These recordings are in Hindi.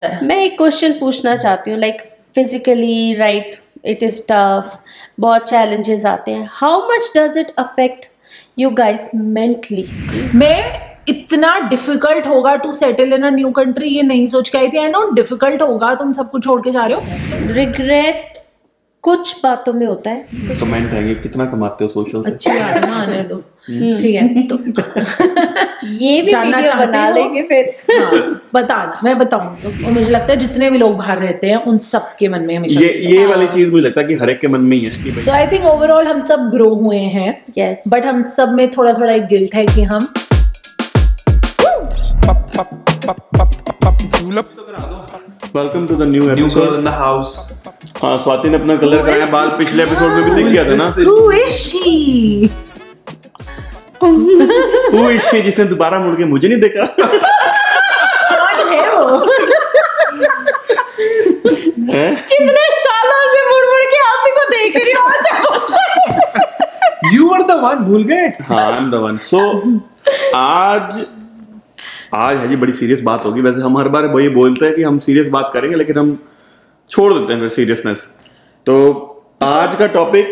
मैं एक क्वेश्चन पूछना चाहती हूँ, like physically right it is tough, बहुत चैलेंजेस आते हैं, how much does it affect you guys mentally? मैं इतना डिफिकल्ट होगा to settle in a new country ये नहीं सोच के आई थी। आई नो डिफिकल्ट होगा, तुम सब कुछ छोड़ के जा रहे हो। रिग्रेट कुछ बातों में होता है। कमेंट आएंगे कितना कमाते हो सोशल से। अच्छी बात है, आने दो। ठीक है, तो ये भी जानना वीडियो चाहते बना हो? लेंगे फिर। हाँ, बताना, मैं बताऊंगी। और मुझे लगता है जितने भी लोग बाहर रहते हैं उन सब के मन में हमेशा ये वाली चीज मुझे लगता है कि हर एक के मन में ही है कि भाई सो आई थिंक ओवरऑल हम सब ग्रो हुए हैं। यस, बट हम सब में थोड़ा थोड़ा एक गिल्ट है कि हम welcome to the new New girl episode. in the house. हाँ, स्वाति ने अपना कलर कराया बाल, पिछले एपिसोड में भी दिख गया था ना। Who is she? वो इससे जिसने दोबारा मुड़ के मुझे नहीं देखा। कौन है वो? हैं? कितने सालों से मुड़ मुड़ के आप ही को देख रही हूँ। You were the one. भूल गए? हाँ, I'm the one. So आज है जी बड़ी सीरियस बात होगी। वैसे हम हर बार वही बोलते हैं कि हम सीरियस बात करेंगे, लेकिन हम छोड़ देते हैं फिर सीरियसनेस। तो आज का topic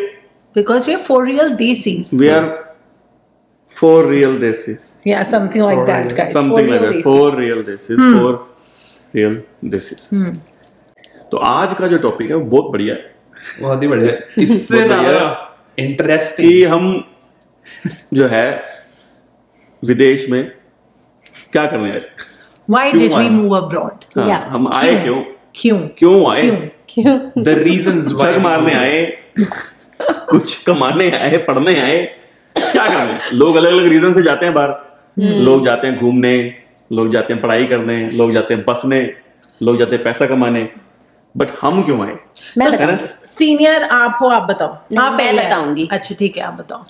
Because we are for real desis. We are for real desis. Yeah, something like that, guys. Something like that. For real desis. For real desis. तो आज का जो टॉपिक है वो बहुत बढ़िया है बहुत ही बढ़िया। इससे बहुत बढ़िया ज्यादा इंटरेस्टिंग कि हम जो है विदेश में क्या करने आए। Why did we आए? move abroad? हाँ, Yeah. हम आए क्यों क्यों? क्यों आए? क्यों? the reasons why ठग मारने आए, कुछ कमाने आए, पढ़ने आए, क्या करने? लोग अलग अलग रीजन से जाते हैं बाहर। लोग जाते हैं घूमने, लोग जाते हैं पढ़ाई करने, लोग जाते हैं बसने, लोग जाते हैं पैसा कमाने। बट हम क्यों आए? मैं तो बताऊं? सीनियर आप हो, आप बताओ। नहीं, आप मैं पहले बताऊंगी। अच्छा ठीक है, आप बताओ।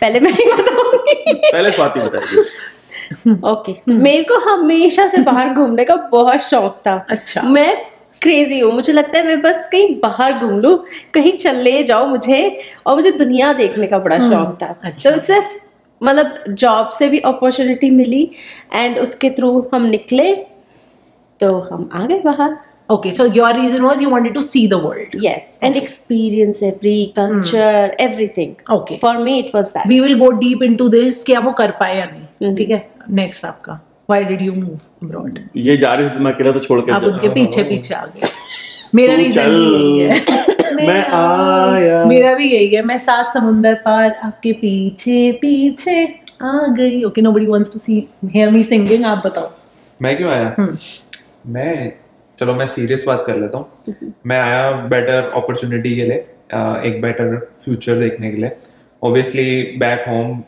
पहले मैं ही बताऊंगी। पहले स्वाति बताइए। ओके, मेरे को हमेशा से बाहर घूमने का बहुत शौक था। अच्छा। मैं क्रेजी हूँ, मुझे लगता है मैं बस कहीं बाहर घूम लूँ, कहीं चले जाओ मुझे, और मुझे दुनिया देखने का बड़ा शौक था। अच्छा। तो सिर्फ मतलब जॉब से भी अपॉर्चुनिटी मिली एंड उसके थ्रू हम निकले, तो हम आ गए बाहर। Okay, so your reason was you wanted to see the world. Yes, and experience every culture, everything. Okay. For me it was that. We will go deep into this कि आप वो कर पाए या नहीं। ठीक है, नेक्स्ट आपका Why did you move abroad? ये जा रहे थे तो मैं अकेला तो छोड़ के आप जा- उनके पीछे पीछे आ गए। मेरा तू रीजन चल, यही है। मैं आया। मेरा भी यही है, मैं 7 समुंदर पार आपके पीछे पीछे आ गई। Okay, nobody wants to see hear me singing. आप बताओ। मैं क्यों आया? चलो मैं सीरियस बात कर लेता हूँ। मैं आया बेटर अपॉर्चुनिटी के लिए, एक बेटर फ्यूचर देखने के लिए। Obviously back home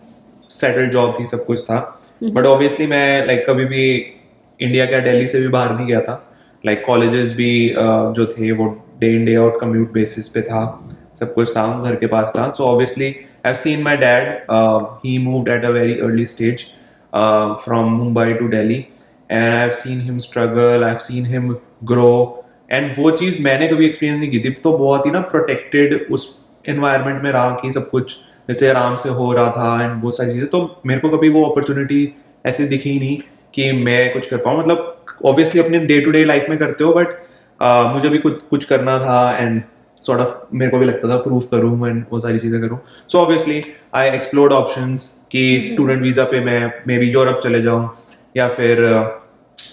settled job थी, सब कुछ था, बट ऑब्वियसली मैं लाइक कभी भी इंडिया का दिल्ली से भी बाहर नहीं गया था। लाइक कॉलेजेस भी जो थे वो day in day out commute basis पे था, सब कुछ था, घर के पास था। So obviously I have seen my dad, he moved at a very early stage from Mumbai to Delhi, and I have seen him struggle, I have seen him grow, and वो चीज़ मैंने कभी एक्सपीरियंस नहीं की थी। तो बहुत ही ना प्रोटेक्टेड उस एनवायरनमेंट में रहा कि सब कुछ जैसे आराम से हो रहा था एंड वो सारी चीज़ें। तो मेरे को कभी वो अपॉर्चुनिटी ऐसे दिखी ही नहीं कि मैं कुछ कर पाऊँ। मतलब ऑब्वियसली अपने डे टू डे लाइफ में करते हो, बट मुझे भी कुछ करना था एंड सॉर्ट ऑफ मेरे को भी लगता था प्रूव करूँ एंड वो सारी चीज़ें करूँ। सो ऑब्वियसली आई एक्सप्लोर्ड ऑप्शंस कि स्टूडेंट वीज़ा पे मैं मे बी यूरोप चले जाऊँ या फिर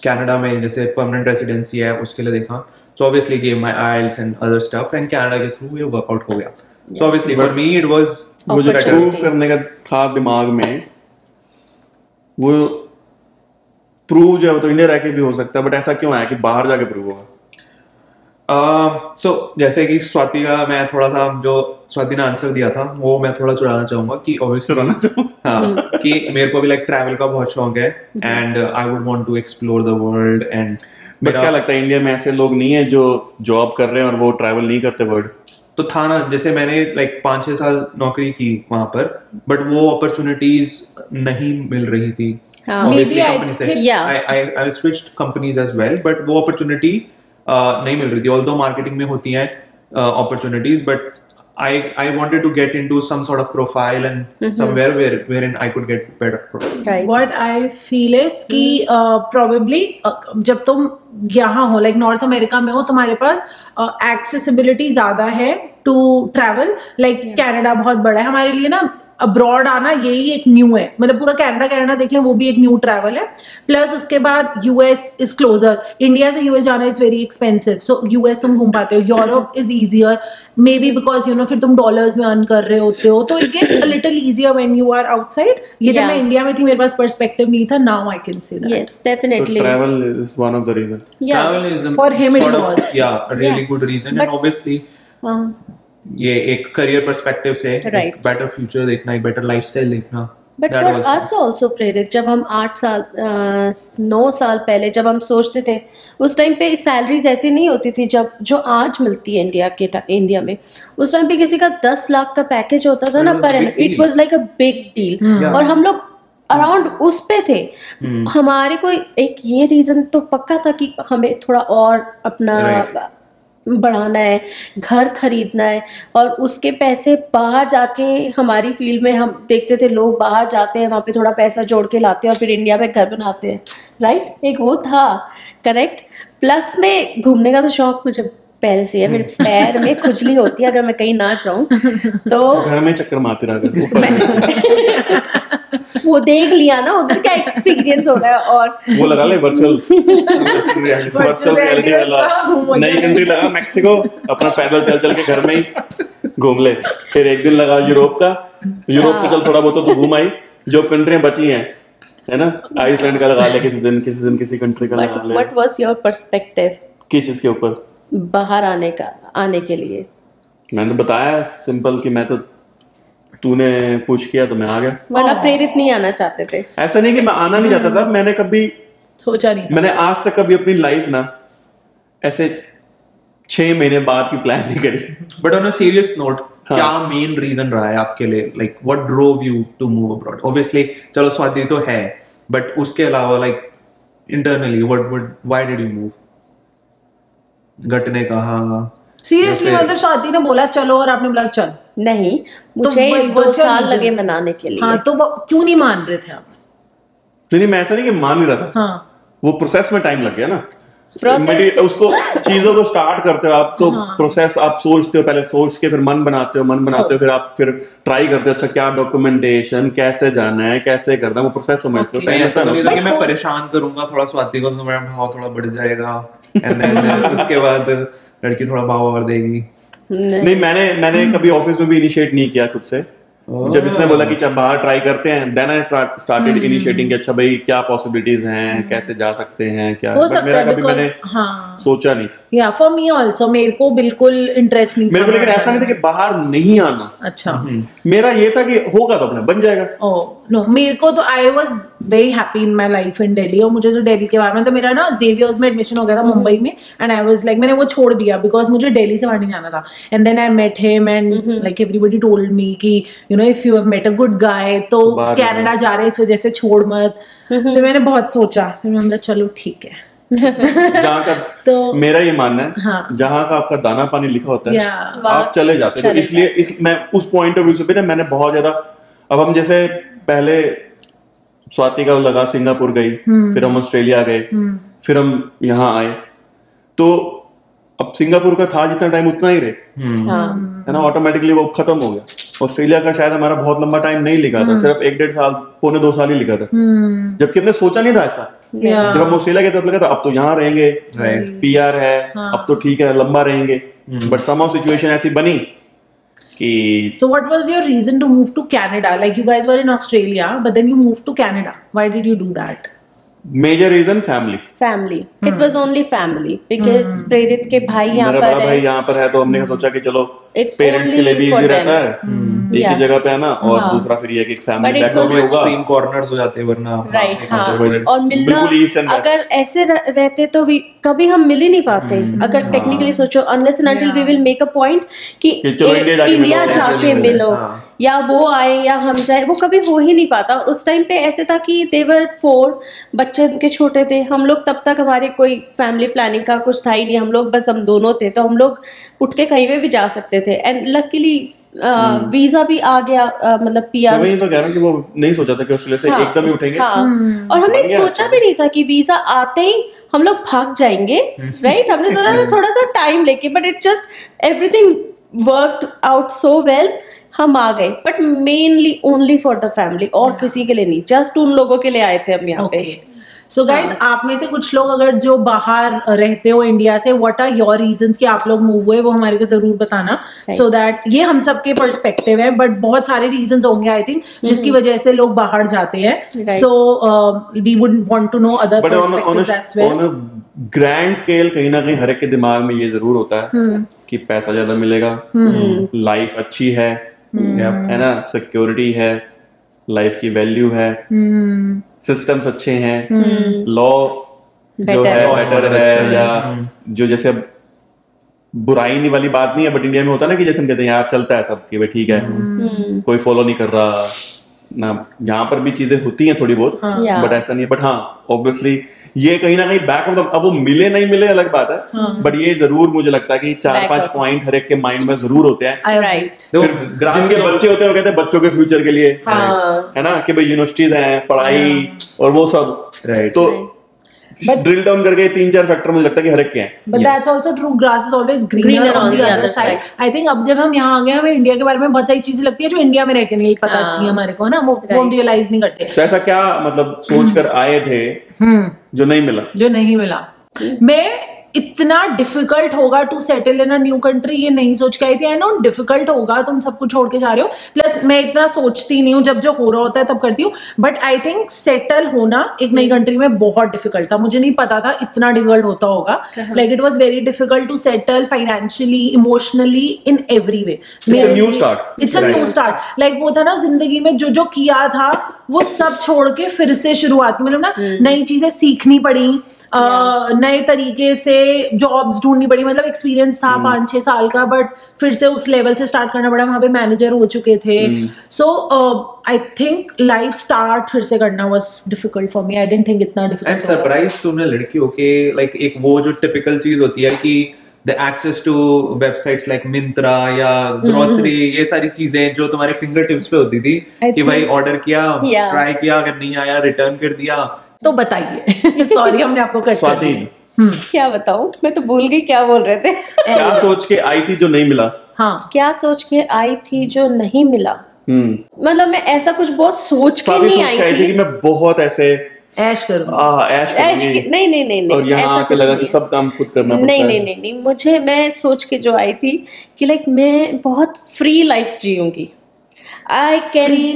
कनाडा में जैसे परमानेंट रेसिडेंसी है उसके लिए देखा। So obviously gave my IELTS and other stuff, and Canada के थ्रू ये वर्कआउट हो गया। So obviously for me it was वो जो Opportunity. प्रूव करने का था दिमाग में, वो प्रूव जो है वो तो इंडिया रह के भी हो सकता है, बट ऐसा क्यों आया कि बाहर जाके प्रूव होगा? सो जैसे कि स्वाति का मैं थोड़ा सा जो स्वाति ने आंसर दिया था वो मैं थोड़ा चुराना चाहूंगा कि ऑब्वियसली हाँ कि मेरे को भी लाइक ट्रैवल का बहुत शौक है and I would want to explore the world. And but क्या लगता है इंडिया में ऐसे लोग नहीं है जो जॉब कर रहे हैं और वो ट्रैवल नहीं करते वर्ल्ड? तो था ना, जैसे मैंने लाइक 5-6 साल नौकरी की वहां पर, बट वो अपॉर्चुनिटीज नहीं मिल रही थी। हाँ, Obviously, maybe I company से think- yeah. I switched companies as well, but वो अपॉर्चुनिटी नहीं मिल रही थी। ऑल्दो मार्केटिंग में होती हैं opportunities, but I wanted to get into some sort of profile and somewhere wherein I could get better profile. Right. What I feel is कि probably जब तुम यहाँ हो, like नॉर्थ अमेरिका में हो, तुम्हारे पास accessibility ज्यादा है to travel. Like कनाडा बहुत बड़ा है हमारे लिए ना, अब्रॉड आना यही एक न्यू है, मतलब पूरा कनाडा देख लें वो भी एक न्यू ट्रैवल है. प्लस उसके बाद यूएस इज क्लोजर, इंडिया से यूएस जाना is very expensive, so US तुम घूम पाते हो. Europe is easier may be because you know फिर तुम डॉलर्स में अर्न कर रहे होते हो, तो it gets a little easier when you are outside. ये जब मैं इंडिया में थी मेरे पास पर्सपेक्टिव नहीं था, now I can say that. Yes, definitely. So travel is one of the reasons. Yeah. Travel is For him it sort of, was. yeah, a really good reason. But- And obviously ये एक करियर पर्सपेक्टिव से Right. बेटर फ्यूचर देखना, एक बेटर लाइफस्टाइल देखना. But that for was us also प्रेरित, जब हम 9 साल पहले जब हम सोचते थे, उस टाइम पे सैलरीज ऐसी नहीं होती थी जब जो आज मिलती है इंडिया में. उस टाइम पे किसी का 10 लाख का पैकेज होता था ना It was पर big it deal. Was like a big deal. Yeah. और हम लोग अराउंड उस पे थे. हमारे को एक ये रीजन तो पक्का था कि हमें थोड़ा और अपना Right. बढ़ाना है, घर खरीदना है, और उसके पैसे बाहर जाके हमारी फील्ड में हम देखते थे लोग बाहर जाते हैं, वहाँ पे थोड़ा पैसा जोड़ के लाते हैं और फिर इंडिया में घर बनाते हैं. राइट, एक वो था. करेक्ट. प्लस में घूमने का तो शौक मुझे पहले से है. मेरे पैर में खुजली होती है अगर मैं कहीं ना जाऊं तो घर में चक्कर मारते रहा वो देख लिया ना, उधर का एक्सपीरियंस हो रहा है. और वो लगा ले वर्चुअल रियलिटी वाला, नई कंट्री लगा मैक्सिको, अपना पैदल चल के घर में ही घूम ले. फिर एक दिन लगा यूरोप का चल थोड़ा बहुत तो घूम आई. जो कंट्रियां बची हैं है ना, आइसलैंड का लगा ले किसी दिन किसी कंट्री का लगा ले. व्हाट वाज योर पर्सपेक्टिव किस चीज के ऊपर? बाहर आने के लिए? मैंने तो बताया सिंपल कि मैं तो, तूने पुश किया तो मैं आ गया. वरना प्रेरित नहीं आना चाहते थे? ऐसा नहीं कि मैं आना नहीं चाहता था, मैंने कभी सोचा नहीं. मैंने आज तक कभी अपनी लाइफ ना ऐसे 6 महीने बाद की प्लान नहीं करी. But on a serious note, क्या मेन रीजन रहा है आपके लिए, like what drove you to move abroad? Obviously चलो स्वाति तो है, बट उसके अलावा like internally why did you move? Gut ने कहा सीरियसली, मतलब स्वाति ने बोला चलो और आपने बोला चल? नहीं, मुझे वही 2 वजह साल reason. लगे मनाने के लिए. हाँ, तो वो क्यों नहीं मान रहे थे आप? नहीं मैं ऐसा नहीं कि मान नहीं रहा था. हाँ, वो प्रोसेस में टाइम लग गया ना. प्रोसेस उसको चीजों को स्टार्ट करते हो आप तो प्रोसेस आप सोचते हो, पहले सोच के फिर मन बनाते हो, फिर आप फिर ट्राई करते हो अच्छा क्या डॉक्यूमेंटेशन, कैसे जाना है, कैसे करना है, वो प्रोसेस समझते हो. कहीं ऐसा तो नहीं था कि मैं But- परेशान करूंगा थोड़ा स्वाति को तो मेरा भाव थोड़ा बढ़ जाएगा एंड देन उसके बाद लड़की थोड़ा भाव और देगी? नहीं मैंने कभी ऑफिस में भी इनिशिएट नहीं किया खुद से. जब इसने बोला कि चल बाहर ट्राई करते हैं, देन आई स्टार्टेड इनिशिएटिंग कि अच्छा भाई क्या पॉसिबिलिटीज हैं, कैसे जा सकते हैं, क्या. हो बट सकता मेरा है कभी मैंने हाँ, सोचा नहीं. या फॉर मी आल्सो, मेरे को बिल्कुल इंटरेस्ट नहीं था. मेरे को लेकिन ऐसा नहीं था कि बाहर नहीं आना. अच्छा. मेरा ये था कि होगा तो अपना बन जाएगा. नो, मेरे को तो I was very happy in my life in Delhi. और मुझे तो दिल्ली के बारे में तो मेरा ना जेवियर्स में एडमिशन हो गया था मुंबई में, एंड आई वाज लाइक मैंने वो छोड़ दिया बिकॉज मुझे दिल्ली से बाहर नहीं जाना था. And then I met him and like everybody told me कि you know if you have met a good guy तो बाहर कनाडा जा रहे इस वजह से छोड़ मत. फिर मैंने बहुत सोचा, फिर मैंने बोला चलो ठीक है. जहाँ का तो मेरा ये मानना है, हाँ. जहाँ का आपका दाना पानी लिखा होता है Yeah. आप चले जाते हो. तो इसलिए मैं उस पॉइंट ऑफ व्यू से भी ना मैंने बहुत ज्यादा, अब हम जैसे पहले स्वाति का लगा सिंगापुर गई, फिर हम ऑस्ट्रेलिया गए, फिर हम यहाँ आए, तो अब सिंगापुर का था जितना टाइम उतना ही रहे है ना, ऑटोमेटिकली वो खत्म हो गया. ऑस्ट्रेलिया का शायद हमारा बहुत लंबा टाइम नहीं लिखा था, सिर्फ 1-1.5 साल, 1.25-2 साल ही लिखा था, जबकि हमने सोचा नहीं था ऐसा. जब हम ऑस्ट्रेलिया गए तब लगा था अब तो यहाँ रहेंगे, पीआर है, अब तो ठीक है लंबा रहेंगे. बट समहाउ सिचुएशन ऐसी बनी कि. So what was your reason to move to Canada? Like you guys were in Australia, but then you moved to Canada. Why did you do that? Major reason family. It was only family because Prerit के भाई यहाँ मेरा पर बड़ा भाई यहाँ पर है, तो हमने सोचा कि चलो It's पेरेंट्स के लिए भी only for इजी रहता them. है एक ही जगह पे है ना, और दूसरा फिर ये कि family But it background was- में होगा. एक्सट्रीम कॉर्नर्स हो जाते हैं वरना राइट. हाँ, बिल्कुल और मिलना east and west. अगर ऐसे रहते तो कभी हम मिल ही नहीं पाते. अगर टेक्निकली सोचो, unless and until we will make a point कि कि चलो इंडिया जाके इंडिया मिलो, जाके मिलो, या वो आए या हम जाए, वो कभी हो ही नहीं पाता। उस टाइम पे ऐसे था कि देवर 4, बच्चे उनके छोटे थे, हम लोग तब तक हमारे कोई फैमिली प्लानिंग का कुछ था ही नहीं, हम लोग बस हम दोनों थे, तो हम लोग उठ के कहीं पे भी जा सकते थे। एंड लकीली वीजा भी आ गया, मतलब पीआर। वही तो कह रहा हूं कि वो नहीं सोचा था कि ऑस्ट्रेलिया से एकदम ही उठेंगे। और हमने सोचा भी नहीं था कि वीजा आते ही हम लोग भाग जाएंगे, राइट। हमने थोड़ा सा टाइम लेके, but it just everything worked out so well, हम आ गए। But mainly only for the family, और किसी के लिए नहीं, जस्ट उन लोगों के लिए आए थे हम यहाँ पे। सो गाइज, आप में से कुछ लोग अगर जो बाहर रहते हो इंडिया से, व्हाट आर योर रीजंस कि आप लोग मूव हुए, वो हमारे को जरूर बताना, सो दैट ये हम सबके पर्सपेक्टिव है, बट बहुत सारे रीजंस होंगे आई थिंक जिसकी वजह से लोग बाहर जाते हैं। So we would want to know other perspectives as well. On a grand scale कहीं ना कहीं हर एक के दिमाग में ये जरूर होता है कि पैसा ज्यादा मिलेगा, लाइफ अच्छी है ना, सिक्योरिटी है, लाइफ की वैल्यू है, सिस्टम्स अच्छे हैं, लॉ जो है बेटर है, या जो जैसे अब बुराई नहीं वाली बात नहीं है, बट इंडिया में होता है ना कि जैसे हम कहते हैं यार चलता है सब कि भाई ठीक है, कोई फॉलो नहीं कर रहा ना, यहाँ पर भी चीजें होती हैं थोड़ी बहुत, बट ऐसा नहीं है। बट हाँ, ऑब्वियसली ये कहीं ना कहीं बैक ऑफ द, अब वो मिले नहीं मिले अलग बात है, बट ये जरूर मुझे लगता है कि 4-5 पॉइंट हर एक के माइंड में जरूर होते हैं। राइट। जिनके बच्चे होते हैं वो कहते हैं बच्चों के फ्यूचर के लिए, है ना, कि भाई यूनिवर्सिटीज हैं, पढ़ाई और वो सब, तो ड्रिल डाउन करके 3-4 फैक्टर मुझे लगता है कि हर एक के हैं। But that's also true, grass is always greener on the other side. I think अब जब हम यहाँ आ गए, हमें इंडिया के बारे में बहुत सारी चीजें लगती है जो इंडिया में रह के नहीं पता थी हमारे को, ना, वो हम रियलाइज नहीं करते। तो ऐसा क्या मतलब सोच कर आए थे जो नहीं मिला? मैं इतना डिफिकल्ट होगा to settle in a new country ये नहीं सोच के आई थी। आई नो डिफिकल्ट होगा, तुम सब कुछ छोड़ के जा रहे हो, प्लस मैं इतना सोचती नहीं हूँ, जब जो हो रहा होता है तब करती हूँ। बट आई थिंक सेटल होना एक नई कंट्री में बहुत डिफिकल्ट था, मुझे नहीं पता था इतना डिफिकल्ट होता होगा। Like it was very difficult to settle financially, emotionally, in every way. It's a new start. Like वो था ना, जिंदगी में जो जो किया था वो सब छोड़ के फिर से शुरुआत की, मतलब ना नई चीजें सीखनी पड़ी, नए तरीके से जॉब्स ढूंढनी पड़ी, मतलब एक्सपीरियंस था 5-6 साल का, बट फिर से उस लेवल से स्टार्ट करना पड़ा। वहां पे मैनेजर हो चुके थे, सो आई थिंक लाइफ स्टार्ट फिर से करना was difficult for me. I didn't think इतना डिफिकल्ट। आई एम सरप्राइज्ड तूने लड़की होके, लाइक एक वो जो टिपिकल चीज होती है कि the access to websites like Myntra या ग्रोसरी, ये सारी चीजें जो तुम्हारे फिंगर टिप्स पे होती थी कि भाई ऑर्डर किया, ट्राई किया, अगर नहीं आया रिटर्न कर दिया। तो बताइए सॉरी हमने आपको कट कर दिया। क्या बताऊं, मैं तो भूल गई क्या बोल रहे थे। क्या सोच के आई थी जो नहीं मिला? हाँ, क्या सोच के आई थी जो नहीं मिला? मतलब मैं ऐसा कुछ बहुत सोच के नहीं आई थी कि मैं बहुत ऐसे ऐश करूंगा, नहीं, और यहाँ आके लगा कि सब काम खुद करना पड़ता है। नहीं, मुझे, मैं सोच के जो आई थी कि लाइक मैं बहुत फ्री लाइफ जीऊंगी। I can free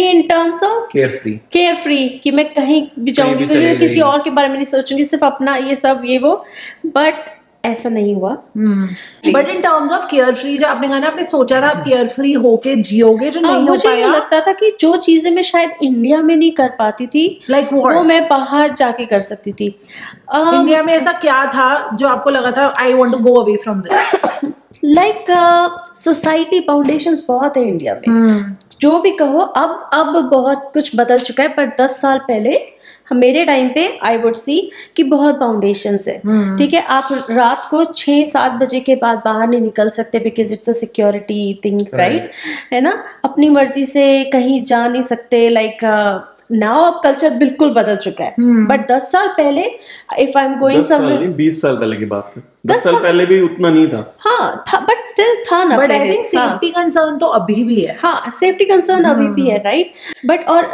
in terms of care free, कि मैं कहीं भी जाऊंगी तो किसी और के बारे में नहीं सोचूंगी, सिर्फ अपना ये सब ये वो। बट ऐसा नहीं हुआ। But in terms of care free, जो आपने कहा ना, आपने सोचा था आप केयर फ्री होके जियोगे, जो नहीं हो मुझे पाया। ये लगता था कि जो चीजें मैं शायद इंडिया में नहीं कर पाती थी, like वो मैं बाहर जाके कर सकती थी। इंडिया में ऐसा क्या था जो आपको लगा था I want to go away from this? Like society foundations बहुत है इंडिया में, जो भी कहो। अब बहुत कुछ बदल चुका है, पर 10 साल पहले मेरे टाइम पे आई वुड सी कि बहुत फाउंडेशंस है। ठीक है, आप रात को 6-7 बजे के बाद बाहर नहीं निकल सकते, because it's a security thing, right, है ना। अपनी मर्जी से कहीं जा नहीं सकते। लाइक नाउ अब कल्चर बिल्कुल बदल चुका है, बट 10 साल पहले if I am going somewhere, 20 साल पहले की बात है, 10 साल पहले भी उतना नहीं था। हाँ था, बट स्टिल था ना। But I think safety concern तो अभी भी है। हाँ, सेफ्टी कंसर्न अभी भी है, राइट। बट और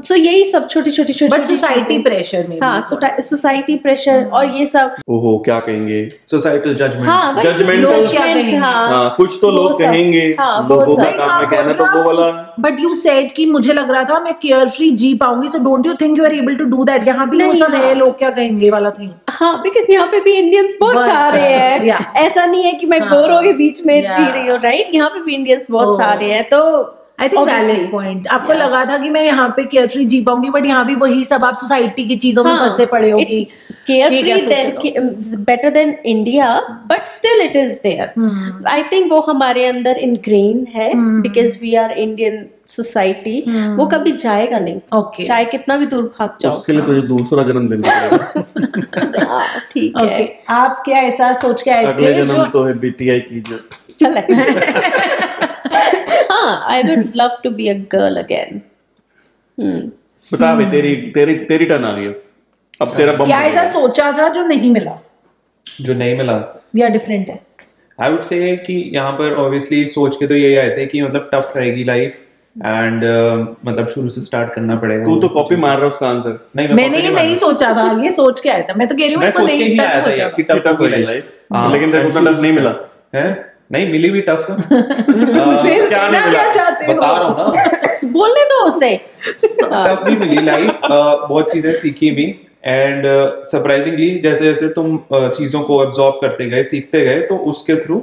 सो यही सब छोटी बट सोसाइटी प्रेशर में, हाँ, सोसाइटी प्रेशर और ये सब, ओहो क्या कहेंगे, सोसाइटल जजमेंट, हाँ, जजमेंटल, हाँ, कुछ तो लोग कहेंगे, लोगों का काम है कहना, तो वो वाला। बट यू सेड कि मुझे लग रहा था मैं केयर फ्री जी पाऊंगी, so don't you think you are able to do that? यहाँ भी वो सब है, लोग क्या कहेंगे वाला थिंग। हाँ, बिकॉज यहाँ पे भी इंडियंस बहुत सारे हैं, ऐसा नहीं है कि मैं गोरों के बीच में जी रही हूँ, राइट। यहाँ पे भी इंडियंस बहुत सारे हैं, तो आई थिंक वैलिड पॉइंट। आपको लगा था कि मैं यहाँ पे केयर फ्री जी पाऊंगी, बट यहाँ भी वही सब आप सोसाइटी की चीजों में फंसे पड़े होगी। carefree than better than India, but still it is there. I think वो हमारे अंदर ingrained है because we are Indian society. वो कभी जाएगा नहीं. Okay. चाहे कितना भी दूर भाग जाओ. उसके लिए तुझे दूसरा जन्म देना पड़ेगा. ठीक है. Okay. आप क्या ऐसा सोच के आए थे? अगले जन्म तो है BTI कीजिए. चले. हाँ, I would love to be a girl again. बता भाई तेरी टर्न आ रही है. अब तेरा बम. क्या ऐसा सोचा था जो नहीं मिला? जो नहीं मिला या डिफरेंट है? आई वुड से कि यहाँ पर ऑब्वियसली सोच के तो यही आए थे कि मतलब टफ रहेगी लाइफ एंड मतलब शुरू से स्टार्ट करना पड़ेगा. तू तो कॉपी मार रहा है उसका आंसर. मैंने ये नहीं सोचा था, ये सोच के आया था. मैं तो कह रही हूँ मैं नहीं आया था कि टफ होगी लाइफ, लेकिन तेरे को टफ नहीं मिला है. नहीं मिली भी टफ. फिर क्या चाहते हो? बता रहा हूँ ना. बोलने दो उसे. टफ भी मिली लाइफ. बहुत चीजें सीखी भी एंड सरप्राइजिंगली जैसे जैसे तुम चीजों को एब्जॉर्ब करते गए, सीखते गए, तो उसके थ्रू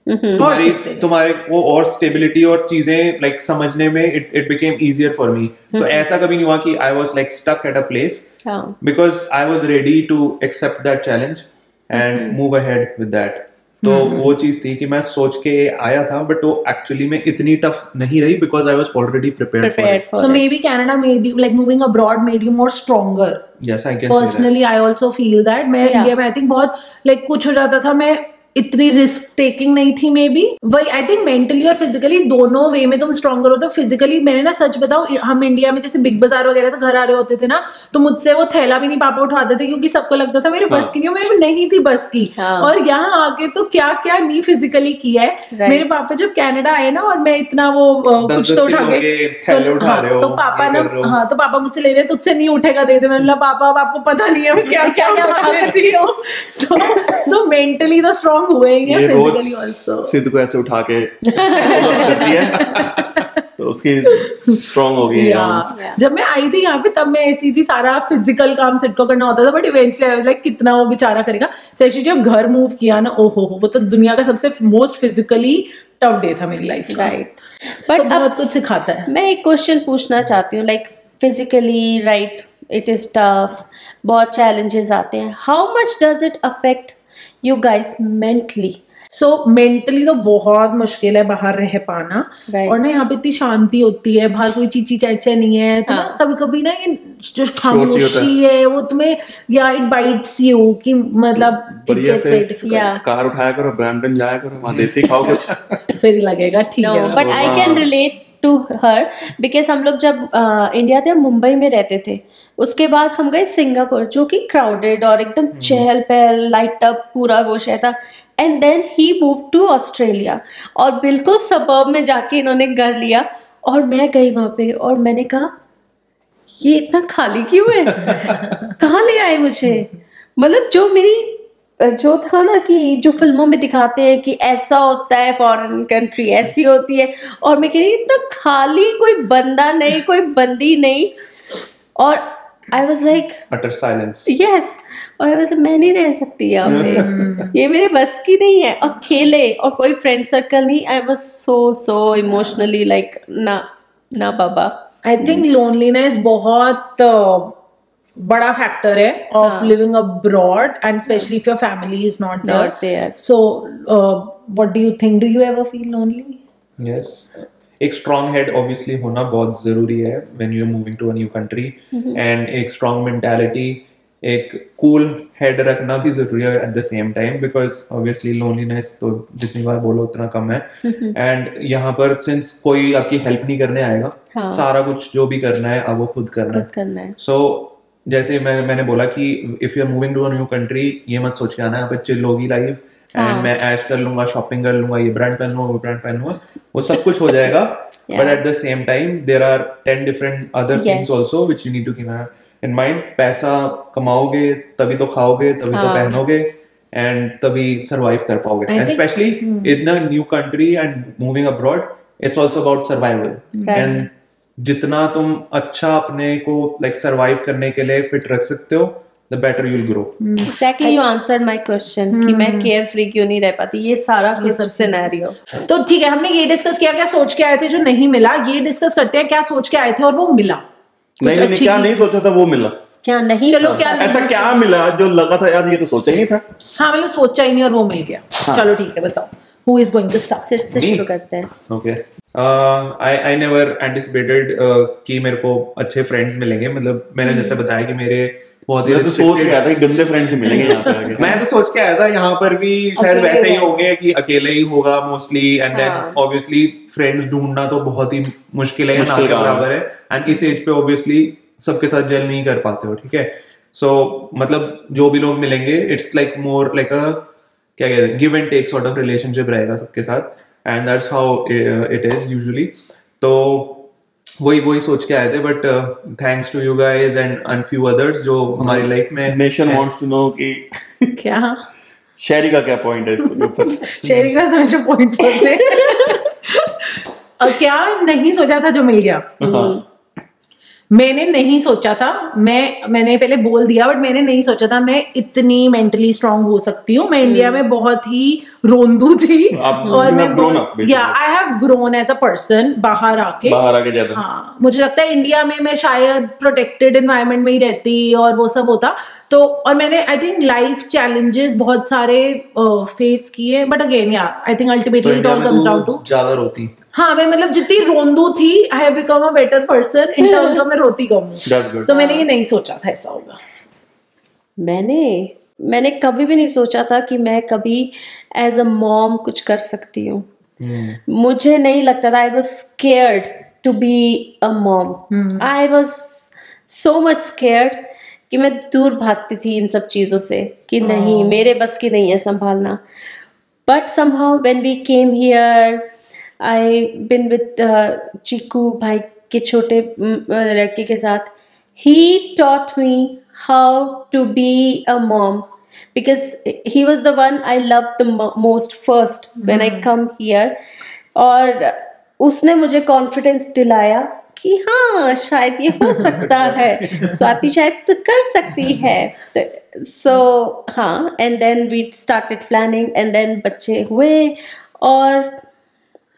तुम्हारे वो और स्टेबिलिटी और चीजें लाइक समझने में it became easier for me. तो ऐसा कभी नहीं हुआ कि I was like stuck at a place, because I was ready to accept that challenge and move ahead with that. तो वो चीज थी कि मैं सोच के आया था, बट वो एक्चुअली में इतनी टफ नहीं रही because I was already prepared for it. So maybe Canada made you, like moving abroad made you more stronger. Yes, I guess. Personally, I also feel that. मैं इंडिया में I think बहुत like कुछ हो जाता था, मैं इतनी रिस्क टेकिंग नहीं थी. मे बी वही आई थिंक मेंटली और फिजिकली दोनों वे में तुम स्ट्रॉन्गर होते हो. फिजिकली मैंने ना सच बताऊं, हम इंडिया में जैसे बिग बाजार वगैरह से घर आ रहे होते थे ना, तो मुझसे वो थैला भी नहीं पापा उठाते थे क्योंकि सबको लगता था मेरे बस की नहीं, मेरे में नहीं थी बस की. और यहाँ आके तो क्या क्या नहीं फिजिकली किया है. मेरे पापा जब कनाडा आए ना, और मैं इतना वो कुछ तो उठा के तो पापा ना, हाँ तो पापा मुझसे ले रहे, तुझसे नहीं उठेगा, दे दे. मैंने बोला पापा अब आपको पता नहीं है मैं क्या क्या उठा लेती हूँ. सो मेंटली तो स्ट्रॉन्ग हुए ही है, फिजिकली आल्सो. सिद्ध को ऐसे उठा के करती है तो उसकी स्ट्रांग हो गई. जब मैं आई थी यहाँ पे तब मैं ऐसी थी, सारा फिजिकल काम सिद्ध को करना होता था, but eventually I was like कितना वो बेचारा करेगा. स्पेशली जब घर मूव किया ना, ओहो वो तो दुनिया का सबसे मोस्ट फिजिकली टफ डे था मेरी लाइफ. राइट. बट बहुत कुछ सिखाता है. मैं एक क्वेश्चन पूछना चाहती हूँ, like physically right it is tough, बहुत चैलेंजेस आते हैं. How much does it affect you guys mentally? So mentally तो बहुत मुश्किल है बाहर रह पाना. और ना यहाँ पे इतनी शांति होती है, बाहर कोई चीची चाचा नहीं है, तो ना कभी कभी ना ये जो खामोशी है वो तुम्हें या इट बाइट्स यू कि मतलब कार उठाया करो, ब्रैम्पटन जाया करो, वहाँ देसी खाओ कुछ, फिर लगेगा ठीक है. But I can relate to her because हम लोग जब इंडिया थे, हम मुंबई में रहते थे. उसके बाद हम गए सिंगापुर, जो कि क्राउडेड और एकदम चहल पहल लाइट अप पूरा वो शहर था. And then he move to Australia, और बिल्कुल सबर्ब में जाके इन्होंने घर लिया. और मैं गई वहां पे और मैंने कहा ये इतना खाली क्यों है, कहाँ ले आए मुझे. मतलब जो मेरी जो था ना कि जो फिल्मों में दिखाते हैं कि ऐसा होता है, फॉरेन कंट्री ऐसी होती है, और मैं कह रही इतना खाली, कोई बंदा नहीं, कोई बंदी नहीं. और I was like utter silence. Yes. और आई वॉज मैं नहीं रह सकती यहाँ पे, ये मेरे बस की नहीं है. अकेले और कोई फ्रेंड सर्कल नहीं. I was so emotionally like ना बाबा. आई थिंक लोनलीनेस बहुत बड़ा फैक्टर है of living abroad, and specially if your family is not there. So what do you think, do you ever feel lonely? Yes, एक स्ट्रॉन्ग हेड ऑब्वियसली होना बहुत जरूरी है when you are moving to a new country. And एक स्ट्रॉन्ग मेंटालिटी, एक कूल हेड रखना भी जरूरी है at the same time, because obviously loneliness तो जितनी बार बोलो उतना कम है. एंड यहाँ पर सिंस कोई आपकी हेल्प नहीं करने आएगा, सारा कुछ जो भी करना है अब वो खुद करना है. सो जैसे मैंने बोला कि if you are moving to a new country, ये मत सोच के आना यहाँ पे चिल होगी लाइफ एंड मैं ऐश कर लूंगा, शॉपिंग कर लूंगा, ये ब्रांड पहन लूंगा, वो ब्रांड पहन लूंगा, वो सब कुछ हो जाएगा. But at the same time there are 10 different other things also which you need to keep in mind. पैसा कमाओगे तभी तो खाओगे, तभी तो पहनोगे, एंड तभी सर्वाइव कर पाओगे. And specially in a new country and moving abroad, it's also about survival. And जितना तुम अच्छा अपने को लाइक सर्वाइव करने के लिए फिट रख सकते हो, the better you'll grow. Exactly, you answered my question कि मैं केयर फ्री क्यों नहीं रह पाती, ये सारा कुछ सिनेरियो. तो ठीक है, हमने ये डिस्कस किया क्या सोच के आए थे जो नहीं मिला. ये डिस्कस करते हैं क्या सोच के आए थे और वो मिला. नहीं, क्या नहीं सोचा था वो मिला. क्या नहीं चलो, सोचा? क्या ऐसा क्या मिला जो लगा था यार ये तो सोचा ही नहीं था? हाँ मतलब सोचा ही नहीं और वो मिल गया। हाँ। चलो ठीक है, बताओ who is going to start? सिर्फ से Me? शुरू करते हैं। ओके आई नेवर एंटिसिपेटेड कि मेरे को अच्छे फ्रेंड्स मिलेंगे। मतलब मैंने जैसे बताया कि मेरे बहुत ही मैं तो सोच के आया था कि गंदे फ्रेंड्स ही मिलेंगे यहाँ पे आके। मैं तो सोच के आया था यहाँ पर भी शायद अकेले वैसे ही जाएंगे। होंगे कि अकेले ही होगा मोस्टली, एंड देन हाँ। ऑब्वियसली फ्रेंड्स ढूंढना तो बहुत ही मुश्किल है या ना मुश्किल के काम है। बराबर है, एंड इस एज पे ऑब्वियसली सबके साथ जेल नहीं कर पाते हो, ठीक है। सो मतलब जो भी लोग मिलेंगे it's like more like a क्या कहते हैं give and take sort of relationship रहेगा सबके साथ, and that's how it is usually. तो वही सोच के आए थे, but thanks to you guys and few others जो हमारी लाइफ में नेशन वांट्स टू नो कि क्या शेरी का क्या पॉइंट है इसके ऊपर। शेरी का हमेशा पॉइंट्स होते हैं। क्या नहीं सोचा था जो मिल गया? हाँ। मैंने नहीं सोचा था, मैंने पहले बोल दिया, बट मैंने नहीं सोचा था मैं इतनी मेंटली स्ट्रांग हो सकती हूँ। मैं इंडिया में बहुत ही रोंदू थी और मैं I have grown as a person बाहर आके ज्यादा। हाँ, मुझे लगता है इंडिया में मैं शायद प्रोटेक्टेड एनवायरनमेंट में ही रहती और वो सब होता तो, और मैंने आई थिंक लाइफ चैलेंजेस बहुत सारे फेस किए, बट अगेन यार I think ultimately it all comes down to ज्यादा रोती। हाँ, मैं मतलब जितनी रोंदू थी I have become a better person in terms of मैं रोती कम हूँ। सो मैंने ये नहीं सोचा था ऐसा होगा। मैंने कभी भी नहीं सोचा था कि मैं कभी एज अ मॉम कुछ कर सकती हूँ। मुझे नहीं लगता था, I was scared to be a mom. I was so much scared कि मैं दूर भागती थी इन सब चीज़ों से कि नहीं मेरे बस की नहीं है संभालना। But somehow when we came here I been with Cheeku भाई के छोटे लड़के के साथ, he taught me how to be a mom because he was the one I loved the most first when I come here, और उसने मुझे कॉन्फिडेंस दिलाया कि हाँ शायद ये हो सकता है, स्वाति शायद तो कर सकती है। सो हाँ, and then we started planning and then बच्चे हुए। और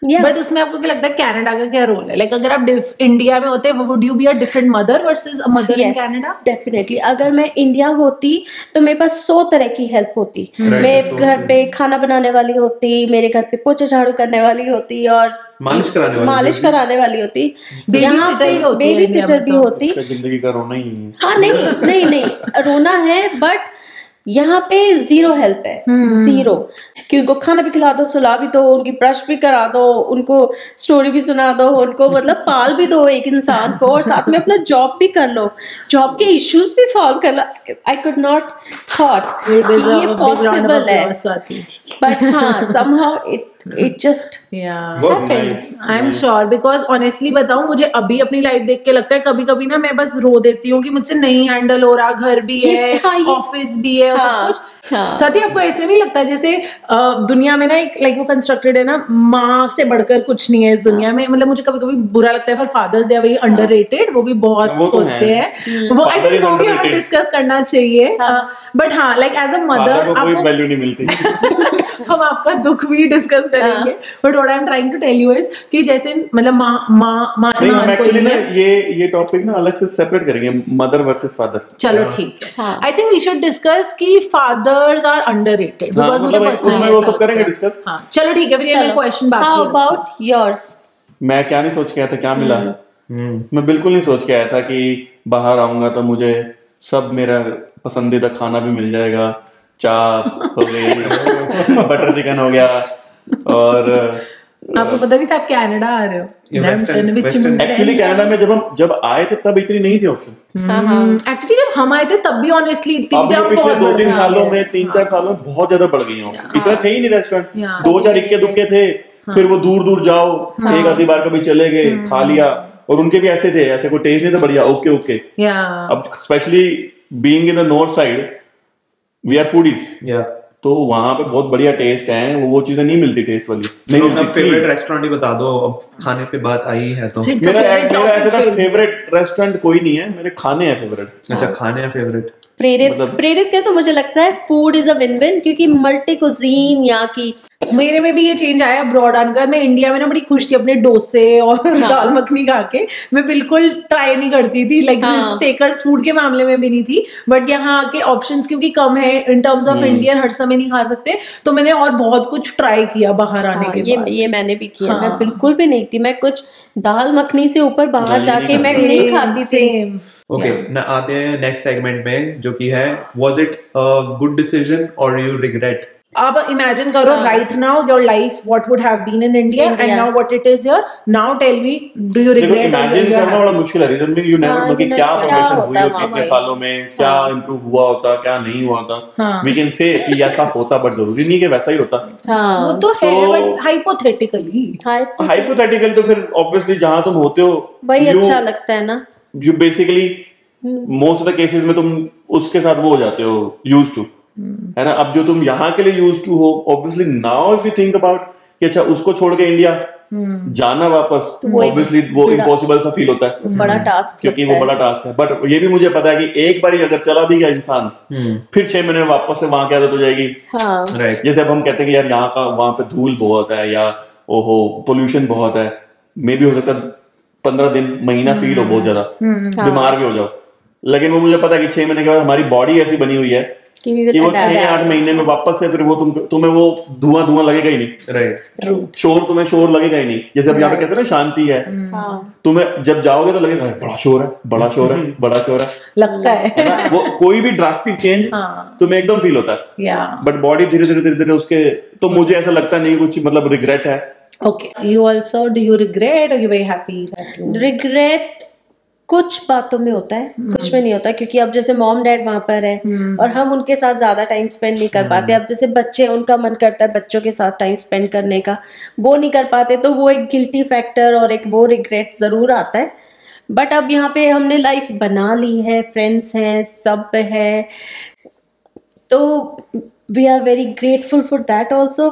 बट उसमें आपको क्या लगता है कनाडा का क्या रोल है? लाइक अगर आप इंडिया में होते would you be a different mother versus a mother in Canada? Definitely. अगर मैं इंडिया होती तो मेरे पास 100 तरह की हेल्प होती। मैं घर पे खाना बनाने वाली होती, मेरे घर पे पोछा झाड़ू करने वाली होती और मालिश कराने वाली होती। यहाँ पे बेबी सिटर भी होती। जिंदगी का रोना ही है। हाँ नहीं रोना है, बट यहाँ पे जीरो हेल्प है, जीरो। कि उनको खाना भी खिला दो, सुला भी दो, उनकी ब्रश भी करा दो, उनको स्टोरी भी सुना दो, उनको मतलब पाल भी दो एक इंसान को, और साथ में अपना जॉब भी कर लो, जॉब के इश्यूज भी सॉल्व कर लो। आई कुड नॉट थॉट ये पॉसिबल है, बट हाँ somehow it just happens. I'm sure because honestly बताऊं, मुझे अभी अपनी लाइफ देख के लगता है कभी कभी ना मैं बस रो देती हूँ कि मुझसे नहीं हैंडल हो रहा। घर भी है, ऑफिस भी है, सब कुछ। साथ ही आपको ऐसे नहीं लगता जैसे दुनिया में ना एक लाइक वो कंस्ट्रक्टेड है ना, माँ से बढ़कर कुछ नहीं है इस दुनिया में। मतलब मुझे कभी कभी बुरा लगता है for fathers, they are very underrated. वो भी बहुत होते हैं, वो आई थिंक वो भी हमें डिस्कस करना चाहिए। बट हाँ, लाइक एज अ मदर आपको वैल्यू नहीं मिलती। हम आपका दुख भी डिस्कस करेंगे, but what I am trying to tell you is कि जैसे मतलब माँ से महान कोई नहीं है। ये टॉपिक ना अलग से सेपरेट करेंगे, मदर वर्सेस फादर। चलो ठीक है, I think we should discuss कि फादर्स आर अंडररेटेड बिकॉज़ मुझे पर्सनली वो सब करेंगे डिस्कस। हाँ चलो ठीक है, फिर ये क्वेश्चन बाकी है। How about yours? मैं क्या नहीं सोच के आया था, क्या मिला? मैं बिल्कुल नहीं सोच के आया था कि बाहर आऊंगा तो मुझे सब मेरा पसंदीदा खाना भी मिल जाएगा। चाप हो गई, बटर चिकन हो गया, और आपको पता नहीं था आप कनाडा आ रहे हो। एक्चुअली कनाडा में जब आए थे तब इतनी नहीं थी ऑप्शन। एक्चुअली जब हम आए थे तब भी ऑनेस्टली इतनी पिछले 2-3 सालों में 3-4 सालों में बहुत ज्यादा बढ़ गई हैं। इतना थे ही नहीं रेस्टोरेंट, 2-4 इक्के दुक्के थे, फिर वो दूर दूर जाओ, एक आधी बार कभी चले गए, खा लिया, और उनके भी ऐसे थे, ऐसे कोई टेस्ट नहीं था बढ़िया, ओके। अब specially being in the north side we are foodies, तो वहां पे बहुत बढ़िया टेस्ट है, वो चीजें नहीं मिलती टेस्ट वाली। नहीं, अपना फेवरेट रेस्टोरेंट ही बता दो, अब खाने पे बात आई है तो। मेरा ऐसा फेवरेट रेस्टोरेंट कोई नहीं है, मेरे खाने हैं फेवरेट। अच्छा, खाने हैं फेवरेट। प्रेरित क्या, तो मुझे लगता है food is a win win, क्योंकि मल्टी कुजीन यहाँ की। मेरे में भी ये चेंज आया अब्रॉड आने का। मैं इंडिया में ना बड़ी खुश थी अपने डोसे और दाल मखनी खा के। मैं बिल्कुल ट्राई नहीं करती थी, लाइक रिस्क टेकर फूड के मामले में भी नहीं थी। बट यहाँ आके ऑप्शंस क्योंकि कम है इन टर्म्स ऑफ इंडियन, हर समय नहीं खा सकते, तो मैंने और बहुत कुछ ट्राई किया बाहर आने के बाद। ये मैंने भी किया। मैं बिल्कुल भी नहीं थी, मैं कुछ दाल मखनी से ऊपर बाहर जाके मैं नहीं खाती थी। ओके, ना आते हैं नेक्स्ट सेगमेंट में, जो कि है was it a good decision और यू रिग्रेट। अब इमेजिन करो right now your life what would have been in India and now what it is here. Now tell me, do you regret? Imagine करना बड़ा मुश्किल है, रीजन में यू नेवर नो कि क्या प्रोग्रेशन हुई होती इतने सालों में, क्या इंप्रूव हुआ होता, क्या नहीं हुआ होता। वी कैन से कि ऐसा होता, बट जरूरी नहीं कि वैसा ही होता। वो तो है, बट हाइपोथेटिकली तो फिर ऑब्वियसली जहां तुम होते हो वही अच्छा लगता है ना। You basically most of the cases में तुम उसके साथ वो हो जाते हो, यूज्ड टू, है ना। अब जो तुम यहाँ के लिए यूज टू हो, obviously now if you think about कि अच्छा उसको छोड़ के इंडिया जाना वापस, ऑब्वियसली वो इम्पॉसिबल सा फील होता है, बड़ा टास्क, क्योंकि वो बड़ा टास्क है। बट ये भी मुझे पता है कि एक बार अगर चला भी गया इंसान, फिर 6 महीने में वापस से वहां की आदत हो जाएगी। राइट, जैसे अब हम कहते हैं कि यार यहाँ का वहां पे धूल बहुत है, या ओहो पोल्यूशन बहुत है, मे भी हो सकता है 15 दिन महीना फील हो बहुत ज्यादा, बीमार भी हो जाओ। लेकिन वो मुझे पता है कि 6 महीने के बाद हमारी बॉडी ऐसी बनी हुई है कि वो 6-8 महीने में वापस से फिर वो तुम्हें वो धुआं लगेगा ही नहीं। राइट, तुम्हें शोर लगेगा ही नहीं। जैसे अब यहाँ पे कहते हैं ना शांति है, तुम्हें जब जाओगे तो लगेगा बड़ा शोर है, बड़ा शोर है, बड़ा शोर है, लगता है ना। वो कोई भी ड्रास्टिक चेंज तुम्हें एकदम फील होता है, बट बॉडी धीरे धीरे उसके, तो मुझे ऐसा लगता नहीं कुछ मतलब रिग्रेट है। Okay, you also do you regret और you very happy that you regret कुछ बातों में होता है, कुछ में नहीं होता, क्योंकि अब जैसे मॉम डैड वहां पर है और हम उनके साथ ज्यादा टाइम स्पेंड नहीं कर पाते। अब जैसे बच्चे, उनका मन करता है बच्चों के साथ टाइम स्पेंड करने का, वो नहीं कर पाते, तो वो एक गिल्टी फैक्टर और एक वो रिग्रेट जरूर आता है। बट अब यहाँ पे हमने लाइफ बना ली है, फ्रेंड्स हैं, सब है, तो we are very grateful for that also.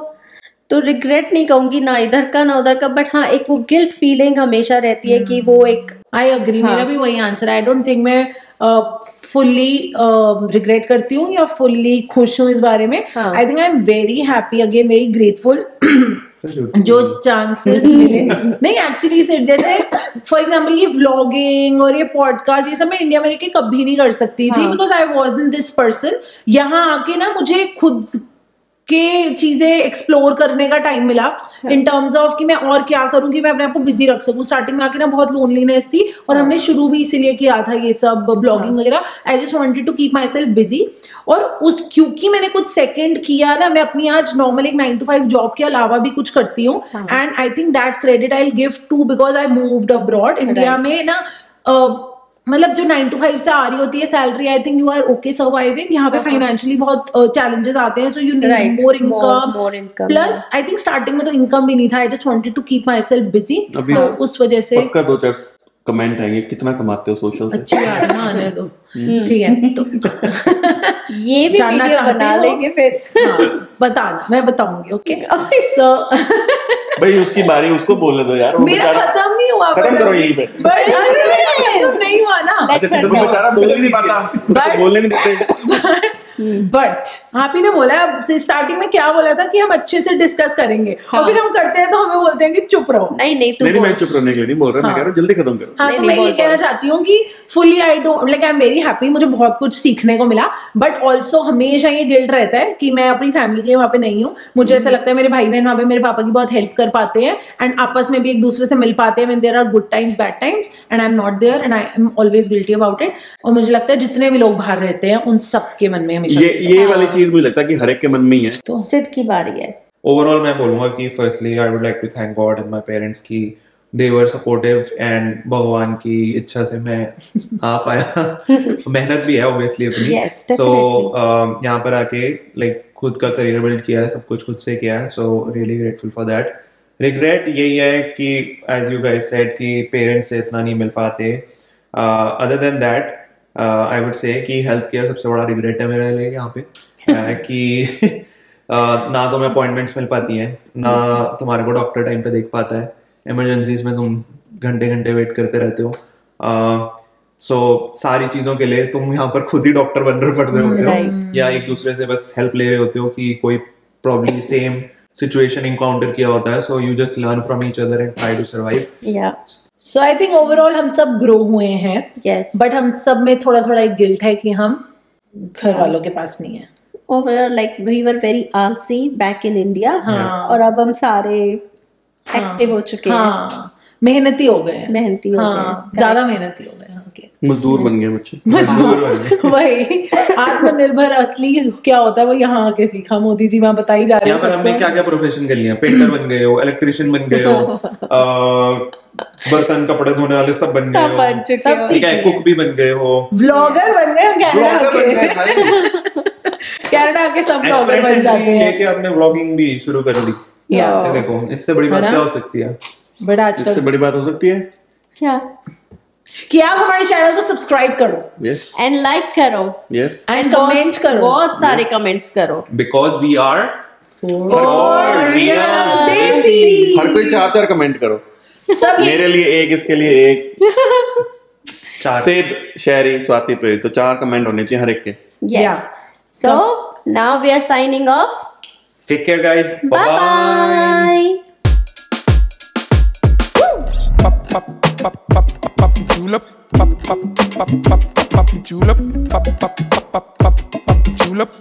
तो रिग्रेट नहीं कहूंगी, ना इधर का ना उधर का, बट हाँ एक वो गिल्ट फीलिंग हमेशा रहती है कि वो एक। आई अग्री, मेरा भी वही आंसर है। आई डोंट थिंक मैं फुल्ली रिग्रेट करती हूँ या फुल्ली खुश हूँ इस बारे में। I think I am very happy, again very grateful जो चांसेस मिले। नहीं एक्चुअली से जैसे फॉर एग्जाम्पल ये व्लॉगिंग और ये पॉडकास्ट, ये सब मैं इंडिया में रह के कभी नहीं कर सकती थी, because I wasn't this person. यहाँ आके ना मुझे खुद के चीजें एक्सप्लोर करने का टाइम मिला, इन टर्म्स ऑफ कि मैं और क्या करूं कि मैं अपने आप को बिजी रख सकूं। स्टार्टिंग में आके ना बहुत लोनलीनेस थी, और हमने शुरू भी इसीलिए किया था ये सब ब्लॉगिंग वगैरह। I just wanted to keep my self busy, और उस क्योंकि मैंने कुछ सेकंड किया ना, मैं अपनी आज नॉर्मल एक 9 to 5 जॉब के अलावा भी कुछ करती हूँ। And I think that credit I will give to, because I moved abroad. India में ना मतलब जो 9 to 5 से आ रही होती है salary, I think you are okay surviving. यहाँ पे फाइनेंशियली बहुत चैलेंजेस आते हैं, so you need more income. Plus I think starting में तो इनकम भी नहीं था, I just wanted to keep my self busy, तो उस वजह से पक्का 2-4 कमेंट आएंगे, कितना कमाते हो सोशल से। अच्छी बात है, आने दो, ठीक है। तो ये भी जानना बना लेंगे फिर। बताना, मैं बताऊंगी। ओके, सो भाई उसकी बारी उसको बोलने दो यार, मेरा खत्म नहीं हुआ, खत्म करो यहीं पे। नहीं हुआ ना, अच्छा तो बेचारा बोल ही नहीं पाता, बोलने नहीं देते। बट आप ही ने बोला है स्टार्टिंग में, क्या बोला था कि हम अच्छे से डिस्कस करेंगे, और फिर हम करते हैं तो हमें बोलते हैं कि चुप रहो। नहीं मैं चुप रहने के लिए नहीं बोल रहा, मैं कह रहा हूँ जल्दी खत्म करो। हाँ, तो मैं ये कहना चाहती हूँ कि fully I don't like, I am very happy, मुझे बहुत कुछ सीखने को मिला, बट ऑल्सो हमेशा ये गिल्ट रहता है कि मैं अपनी फैमिली के लिए वहां पे नहीं हूँ। मुझे ऐसा लगता है मेरे भाई बहन वहां पे मेरे पापा की बहुत हेल्प कर पाते हैं, एंड आपस में भी एक दूसरे से मिल पाते हैं when there are good times bad times, and I am not there, and I am always guilty about it. और मुझे लगता है जितने भी लोग बाहर रहते हैं उन सबके मन में हमेशा ये वाली चीज मुझे लगता है कि हर एक के मन में ही है। तो सिद्ध की बारी है। ओवरऑल मैं बोलूंगा कि firstly I would like to thank God and my parents की दे वर सपोर्टिव, एंड भगवान की इच्छा से मैं आ पाया। मेहनत भी है ऑब्वियसली अपनी। सो यहाँ पर आके लाइक खुद का करियर बिल्ड किया है, सब कुछ खुद से किया है, so really grateful for that. Regret यही है कि एज यू गाइस सेड कि पेरेंट्स से इतना नहीं मिल पाते। Other than that I would say कि हेल्थ केयर सबसे बड़ा रिग्रेट है मेरे लिए यहाँ पे। कि ना तो मैं अपॉइंटमेंट्स मिल पाती हैं, ना तुम्हारे को डॉक्टर टाइम पे देख पाता है, इमरजेंसीज में तुम घंटे घंटे वेट करते रहते हो। सो सारी चीजों के लिए तुम यहाँ पर खुद ही डॉक्टर बन रहे पड़ते होते हो Right. या एक दूसरे से बस हेल्प ले रहे होते हो कि कोई प्रॉब्लम सेम सिचुएशन इनकाउंटर किया होता है, so you just learn from each other and try to survive. या सो आई थिंक ओवरऑल हम सब ग्रो हुए हैं, यस, बट हम सब में थोड़ा थोड़ा एक गिल्ट है कि हम घर वालों के पास नहीं है। Overall like we were very आलसी बैक इन इंडिया, हाँ। और अब हम सारे एक्टिव हो चुके हैं, हाँ, मेहनती हो गए हैं, मेहनती हो हाँ, गए, ज्यादा मेहनती हो गए हैं। मजदूर बन गए बच्चे। वही आत्मनिर्भर असली क्या होता है वो यहाँ आके सीखा, मोदी जी वहाँ बताई जा रही है यहाँ पर हमने सबको। क्या क्या प्रोफेशन कर लिया, पेंटर बन गए हो, इलेक्ट्रिशियन बन गए हो, बर्तन कपड़े धोने वाले सब बन सब बन गए चुके सब हो। ठीक है, कुक भी बन गए हो, व्लॉगर बन गए हम कनाडा ब्लॉगर बन गए के। भाई। कनाडा के सब व्लॉगर बन Expansion जाते भी हैं। लेके आपने व्लॉगिंग भी शुरू कर दी। या ये देखो, इससे बड़ी बात है ना? क्या हो सकती है? बट इससे आजकल बड़ी बात हो सकती है क्या, कि आप हमारे चैनल को सब्सक्राइब करो यस एंड लाइक करो यस एंड कमेंट करो। बहुत सारे कमेंट्स करो। Because we are और real देसी। हर कोई 4 कमेंट करो, सब मेरे लिए एक, इसके लिए एक, चार। सेद शहरी स्वाति प्रेरित, तो 4 कमेंट होने चाहिए हर एक के। Yes. So now we are signing off. Take care guys. Bye bye. Julep, julep, julep.